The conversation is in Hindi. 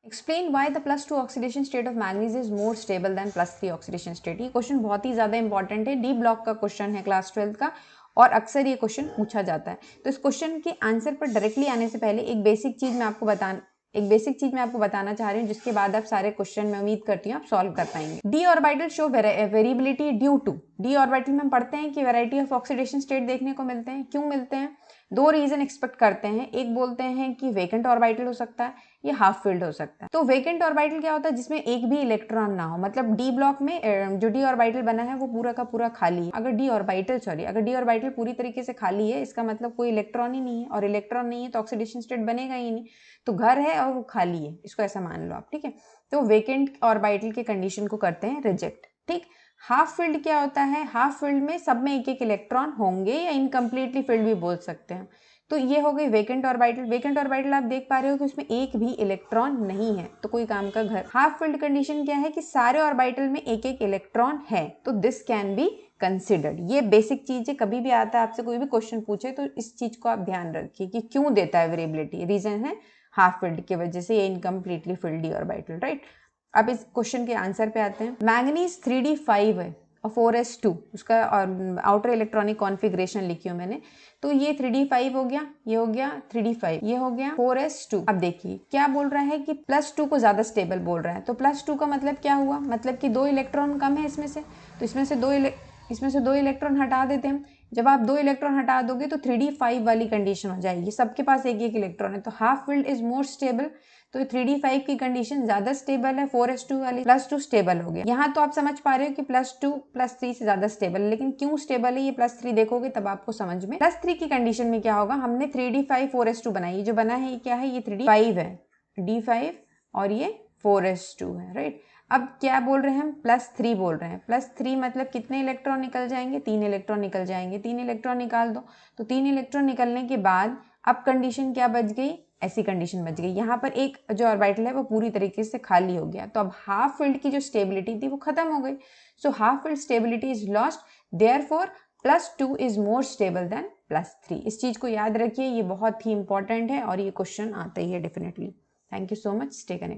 Explain why the +2 oxidation state of manganese is more stable then +3 oxidation state. ये क्वेश्चन बहुत ही ज़्यादा इंपॉर्टेंट है, डी ब्लॉक का क्वेश्चन है क्लास 12 का और अक्सर ये क्वेश्चन पूछा जाता है। तो इस क्वेश्चन के आंसर पर डायरेक्टली आने से पहले एक बेसिक चीज़ मैं आपको बताना चाह रही हूँ, जिसके बाद आप सारे क्वेश्चन मैं उम्मीद करती हूँ आप सॉल्व कर पाएंगे। D orbital show variability due to, D orbital में हम पढ़ते हैं कि वैरायटी ऑफ ऑक्सीडेशन स्टेट देखने को मिलते हैं। क्यों मिलते हैं? दो रीजन एक्सपेक्ट करते हैं। एक बोलते हैं कि वेकेंट ऑर्बिटल हो सकता है, ये हाफ फिल्ड हो सकता है। तो वेकेंट ऑर्बिटल क्या होता है? जिसमें एक भी इलेक्ट्रॉन ना हो, मतलब डी ब्लॉक में जो डी ऑर्बिटल बना है वो पूरा का पूरा खाली है। अगर डी ऑर्बिटल पूरी तरीके से खाली है, इसका मतलब कोई इलेक्ट्रॉन ही नहीं है, और इलेक्ट्रॉन नहीं है तो ऑक्सीडेशन स्टेट बनेगा ही नहीं। तो घर है और वो खाली है, इसको ऐसा मान लो आप, ठीक है। तो वेकेंट ऑर्बिटल के कंडीशन को करते हैं रिजेक्ट, ठीक। हाफ फील्ड क्या होता है? हाफ फील्ड में सब में एक एक इलेक्ट्रॉन होंगे, या इनकम्प्लीटली फील्ड भी बोल सकते हैं। तो ये हो गई वेकेंट ऑर्बिटल। वेकेंट ऑर्बिटल आप देख पा रहे हो कि उसमें एक भी इलेक्ट्रॉन नहीं है, तो कोई काम का घर। हाफ फील्ड कंडीशन क्या है? कि सारे ऑर्बिटल में एक एक इलेक्ट्रॉन है, तो दिस कैन बी कंसिडर्ड। ये बेसिक चीज है, कभी भी आता है आपसे कोई भी क्वेश्चन पूछे तो इस चीज को आप ध्यान रखिए कि क्यों देता है वेरिएबिलिटी। रीजन है हाफ फील्ड की वजह से, ये incompletely field D orbital, right. अब इस क्वेश्चन के आंसर पे आते हैं। मैंगनीज 3d5 है और 4s2, उसका आउटर इलेक्ट्रॉनिक कॉन्फ़िगरेशन लिखी हूं मैंने। तो ये 3d5 हो गया, ये हो गया 3d5, ये हो गया 4s2। अब देखिए क्या बोल रहा है कि +2 को ज्यादा स्टेबल बोल रहा है। तो +2 का मतलब क्या हुआ? मतलब कि 2 इलेक्ट्रॉन कम है इसमें से, तो इसमें से दो इलेक्ट्रॉन हटा देते हैं। जब आप 2 इलेक्ट्रॉन हटा दोगे तो 3d5 वाली कंडीशन हो जाएगी, सबके पास एक एक इलेक्ट्रॉन है, तो half field is more stable. तो 3d5 की कंडीशन ज्यादा स्टेबल है, 4s2 वाली। +2 स्टेबल हो गया। यहाँ तो आप समझ पा रहे हो कि +2 +3 से ज्यादा स्टेबल है, लेकिन क्यों स्टेबल है ये +3 देखोगे तब आपको समझ में। +3 की कंडीशन में क्या होगा? हमने 3d5 4s2 बनाई, जो बना है ये क्या है? ये 3d5 है, d5 और ये 4s2 है, राइट। अब क्या बोल रहे हैं हम? +3 बोल रहे हैं। +3 मतलब कितने इलेक्ट्रॉन निकल जाएंगे? 3 इलेक्ट्रॉन निकल जाएंगे। 3 इलेक्ट्रॉन निकाल दो, तो 3 इलेक्ट्रॉन निकलने के बाद अब कंडीशन क्या बच गई? ऐसी कंडीशन बच गई। यहाँ पर एक जो ऑर्बिटल है वो पूरी तरीके से खाली हो गया, तो अब हाफ फील्ड की जो स्टेबिलिटी थी वो खत्म हो गई। So half field stability is lost, therefore +2 is more stable then +3। इस चीज को याद रखिए, ये बहुत ही इंपॉर्टेंट है और ये क्वेश्चन आता ही है definitely. Thank you so much, stay connected.